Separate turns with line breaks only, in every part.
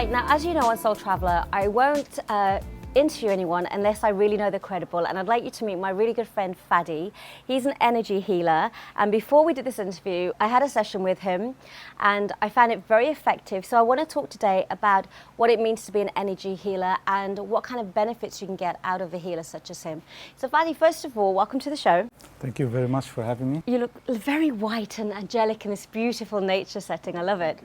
Right, now as you know on Soul Traveller, I won't interview anyone unless I really know they're credible, and I'd like you to meet my really good friend Fady. He's an energy healer, and before we did this interview I had a session with him and I found it very effective. So I want to talk today about what it means to be an energy healer and what kind of benefits you can get out of a healer such as him. So Fady, first of all, welcome to the show.
Thank you very much for having me.
You look very white and angelic in this beautiful nature setting. I love it.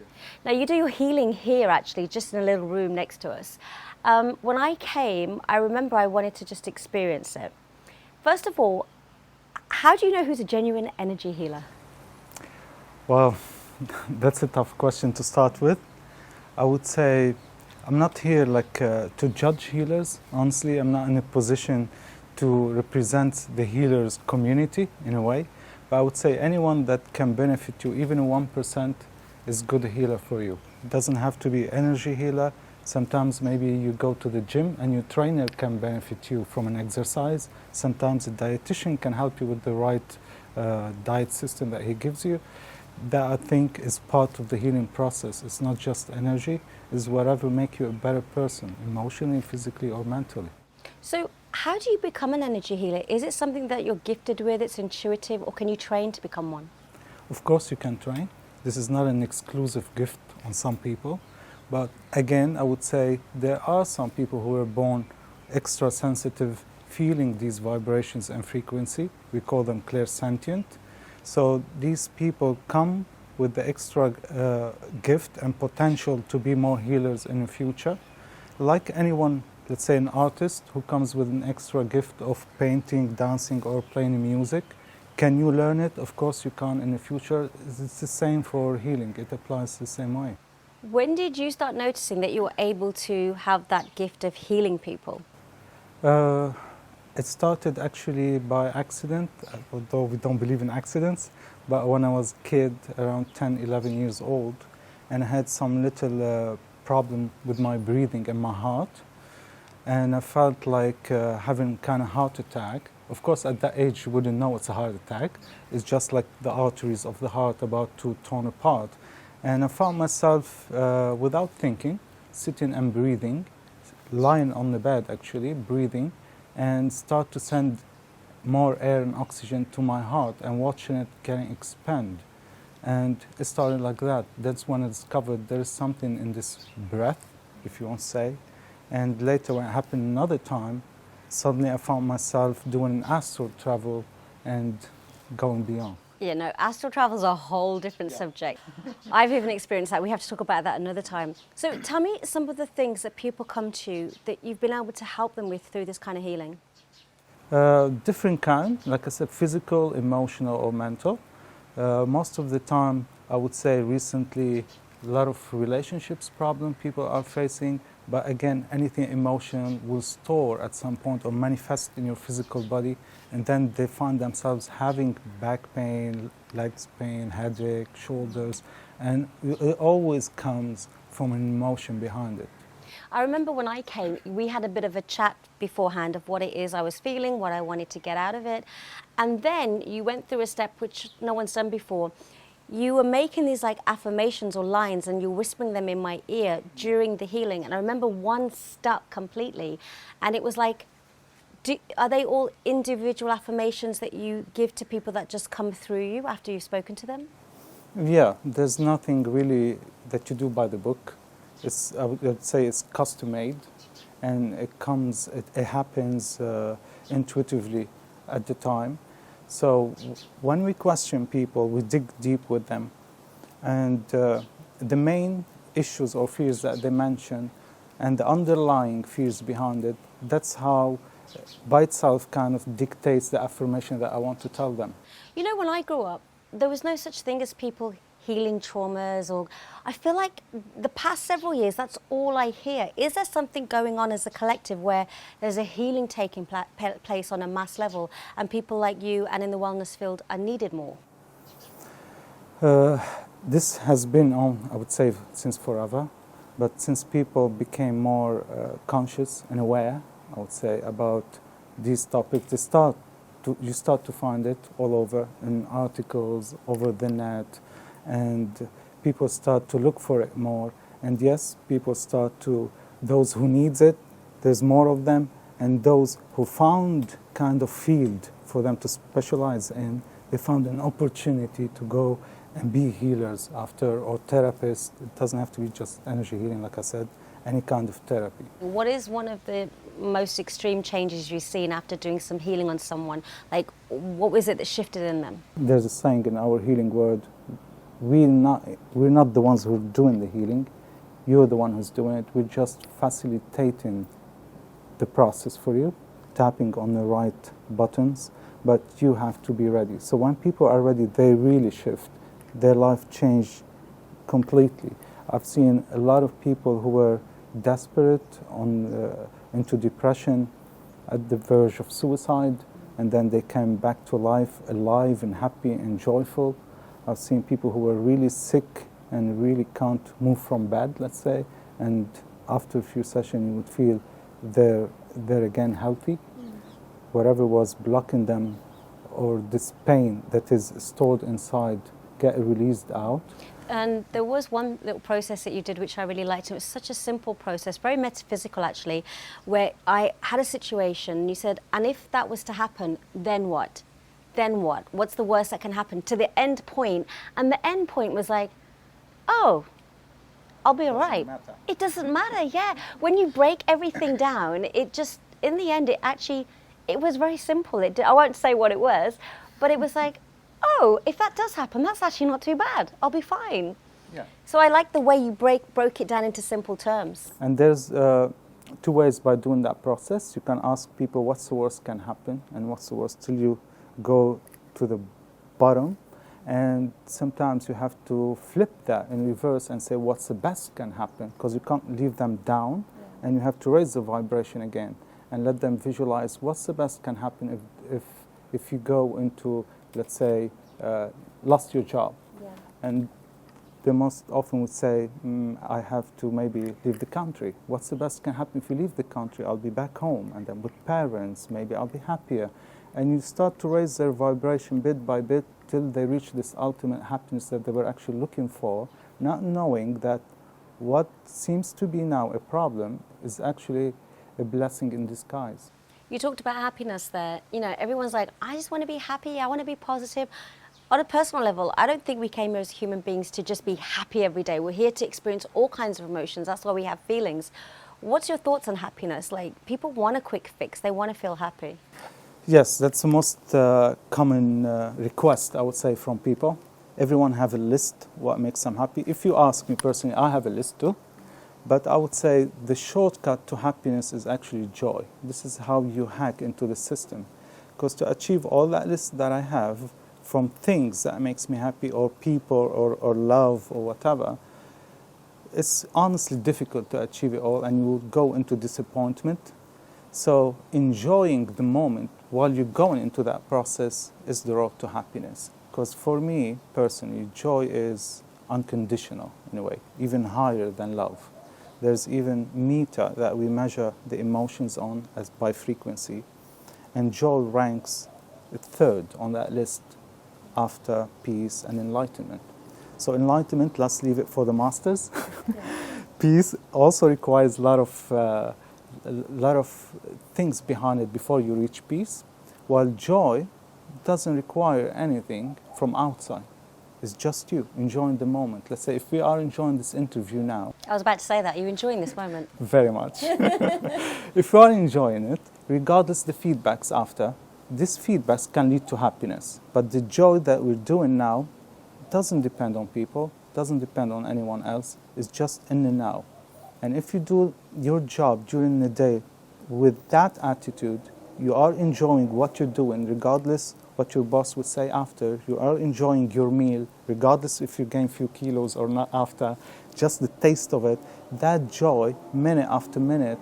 Now you do your healing here actually, just in a little room next to us. When I came, I remember I wanted to just experience it. First of all, how do you know who's a genuine energy healer?
Well, that's a tough question to start with. I would say I'm not here to judge healers. Honestly, I'm not in a position to represent the healers community in a way. But I would say anyone that can benefit you, even 1%, is good healer for you. It doesn't have to be energy healer. Sometimes maybe you go to the gym and your trainer can benefit you from an exercise. Sometimes a dietitian can help you with the right diet system that he gives you. That I think is part of the healing process. It's not just energy, it's whatever make you a better person, emotionally, physically or mentally.
So how do you become an energy healer? Is it something that you're gifted with, it's intuitive, or can you train to become one?
Of course you can train. This is not an exclusive gift on some people. But again, I would say there are some people who are born extra sensitive, feeling these vibrations and frequency. We call them clairsentient. So these people come with the extra gift and potential to be more healers in the future. Like anyone, let's say an artist who comes with an extra gift of painting, dancing or playing music. Can you learn it? Of course you can in the future. It's the same for healing. It applies the same way.
When did you start noticing that you were able to have that gift of healing people?
It started actually by accident, although we don't believe in accidents. But when I was a kid, around 10, 11 years old, and I had some little problem with my breathing and my heart. And I felt like having kind of heart attack. Of course, at that age, you wouldn't know it's a heart attack. It's just like the arteries of the heart about to torn apart. And I found myself, without thinking, sitting and breathing, lying on the bed actually, breathing, and start to send more air and oxygen to my heart and watching it getting expand. And it started like that. That's when I discovered there is something in this breath, if you want to say. And later when it happened another time, suddenly I found myself doing an astral travel and going beyond.
Yeah, no, astral travel is a whole different subject. I've even experienced that. We have to talk about that another time. So tell me some of the things that people come to you that you've been able to help them with through this kind of healing.
Different kind, like I said, physical, emotional or mental. Most of the time, I would say recently, a lot of relationships problem people are facing. But again, anything emotional will store at some point or manifest in your physical body, and then they find themselves having back pain, legs pain, headache, shoulders, and it always comes from an emotion behind it.
I remember when I came, we had a bit of a chat beforehand of what it is I was feeling, what I wanted to get out of it, and then you went through a step which no one's done before. You were making these like affirmations or lines and you were whispering them in my ear during the healing. And I remember one stuck completely. And it was like, are they all individual affirmations that you give to people that just come through you after you've spoken to them?
Yeah, there's nothing really that you do by the book. I would say it's custom made, and it happens intuitively at the time. So when we question people, we dig deep with them. And the main issues or fears that they mention and the underlying fears behind it, that's how by itself kind of dictates the affirmation that I want to tell them.
You know, when I grew up, there was no such thing as people healing traumas, or I feel like the past several years, that's all I hear. Is there something going on as a collective where there's a healing taking place on a mass level and people like you and in the wellness field are needed more?
This has been on, I would say, since forever. But since people became more conscious and aware, I would say, about these topics, you start to find it all over in articles, over the net, and people start to look for it more. And yes, people start to, those who needs it, there's more of them, and those who found kind of field for them to specialize in, they found an opportunity to go and be healers after, or therapists. It doesn't have to be just energy healing, like I said, any kind of therapy.
What is one of the most extreme changes you've seen after doing some healing on someone? Like, what was it that shifted in them?
There's a saying in our healing world, we're not the ones who are doing the healing, you're the one who's doing it. We're just facilitating the process for you, tapping on the right buttons, but you have to be ready. So when people are ready, they really shift. Their life changed completely. I've seen a lot of people who were desperate, into depression, at the verge of suicide, and then they came back to life alive and happy and joyful. I've seen people who were really sick and really can't move from bed, let's say, and after a few sessions you would feel they're again healthy. Whatever was blocking them, or this pain that is stored inside, get released out.
And there was one little process that you did which I really liked. It was such a simple process, very metaphysical actually, where I had a situation and you said, and if that was to happen, then what? Then what? What's the worst that can happen? To the end point. And the end point was like, oh, I'll be all right. It doesn't matter, yeah. When you break everything down, it just, in the end, it was very simple. I won't say what it was, but it was like, oh, if that does happen, that's actually not too bad. I'll be fine.
Yeah.
So I like the way you broke it down into simple terms.
And there's two ways by doing that process. You can ask people what's the worst can happen and what's the worst till you go to the bottom. And sometimes you have to flip that in reverse and say what's the best can happen, because you can't leave them down, and you have to raise the vibration again and let them visualize what's the best can happen if you go into, let's say, lost your job.
Yeah.
And they most often would say, I have to maybe leave the country. What's the best can happen if you leave the country? I'll be back home, and then with parents, maybe I'll be happier. And you start to raise their vibration bit by bit till they reach this ultimate happiness that they were actually looking for, not knowing that what seems to be now a problem is actually a blessing in disguise.
You talked about happiness there. You know, everyone's like, I just want to be happy, I want to be positive. On a personal level, I don't think we came here as human beings to just be happy every day. We're here to experience all kinds of emotions. That's why we have feelings. What's your thoughts on happiness? Like, people want a quick fix. They want to feel happy.
Yes, that's the most common request, I would say, from people. Everyone have a list, what makes them happy. If you ask me personally, I have a list too. But I would say the shortcut to happiness is actually joy. This is how you hack into the system. Because to achieve all that list that I have, from things that makes me happy, or people, or love, or whatever, it's honestly difficult to achieve it all, and you will go into disappointment. So enjoying the moment while you're going into that process is the road to happiness. Because for me, personally, joy is unconditional in a way, even higher than love. There's even meter that we measure the emotions on as by frequency. And joy ranks third on that list after peace and enlightenment. So enlightenment, let's leave it for the masters. Peace also requires a lot of things behind it before you reach peace, while joy doesn't require anything from outside. It's just you enjoying the moment. Let's say if we are enjoying this interview now.
I was about to say that. Are you enjoying this moment?
Very much. If you are enjoying it, regardless the feedbacks after, these feedbacks can lead to happiness. But the joy that we're doing now doesn't depend on people, doesn't depend on anyone else. It's just in the now. And if you do your job during the day with that attitude, you are enjoying what you're doing, regardless what your boss would say after. You are enjoying your meal, regardless if you gain a few kilos or not after. Just the taste of it, that joy, minute after minute,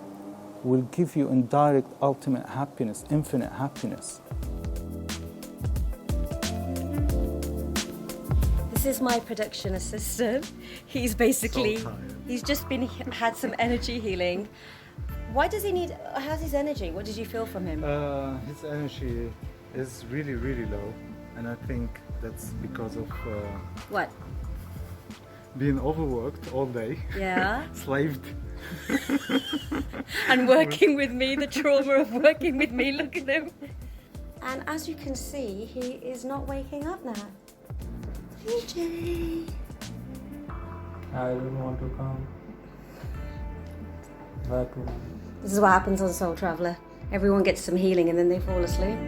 will give you indirect ultimate happiness, infinite happiness.
This is my production assistant. He's basically, he's just had some energy healing. Why does he need, how's his energy? What did you feel from him?
His energy is really, really low. And I think that's because of...
What?
being overworked all day,
Yeah.
slaved.
And working with me, the trauma of working with me, look at him. And as you can see, he is not waking up now. PJ.
I don't want to come back.
This is what happens on Soul Traveller. Everyone gets some healing and then they fall asleep.